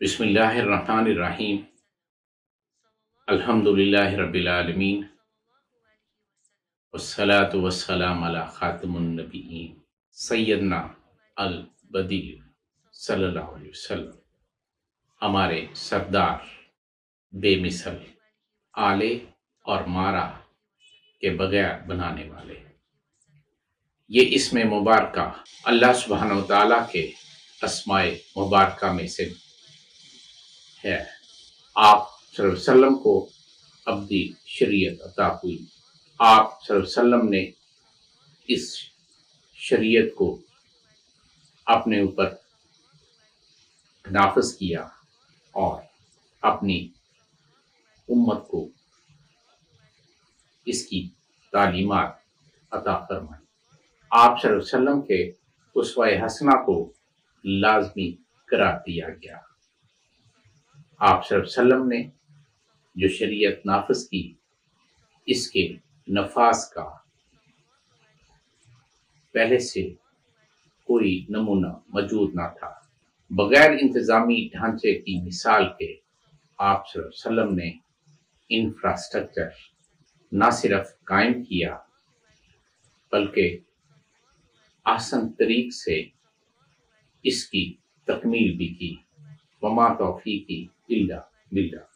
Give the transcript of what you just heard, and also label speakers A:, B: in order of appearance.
A: بسم اللہ الرحمن الرحیم۔ الحمد للہ رب العالمین، والصلاة والسلام علی خاتم النبیین سیدنا البدیع صلی اللہ علیہ وسلم، ہمارے سردار بے مثل آلے اور مارا کے بغیر بنانے والے۔ یہ اسم مبارکہ اللہ سبحانہ و تعالیٰ کے اسماء مبارکہ میں سے ہے۔ آپ صلی اللہ علیہ وسلم کو ابدی شریعت عطا ہوئی۔ آپ صلی اللہ علیہ وسلم نے اس شریعت کو اپنے اوپر نافذ کیا اور اپنی امت کو اس کی تعلیمات عطا فرمائی۔ آپ صلی اللہ علیہ وسلم کے اسوہ حسنہ کو لازمی قرار دیا گیا۔ آپ صلی اللہ علیہ وسلم نے جو شریعت نافذ کی، اس کے نفاذ کا پہلے سے کوئی نمونہ موجود نہ تھا۔ بغیر انتظامی ڈھانچے کی مثال کے آپ صلی اللہ علیہ وسلم نے انفراسٹرکچر نہ صرف قائم کیا بلکہ احسن طریق سے اس کی تکمیل بھی کی۔ وما توفیقی الا باللہ۔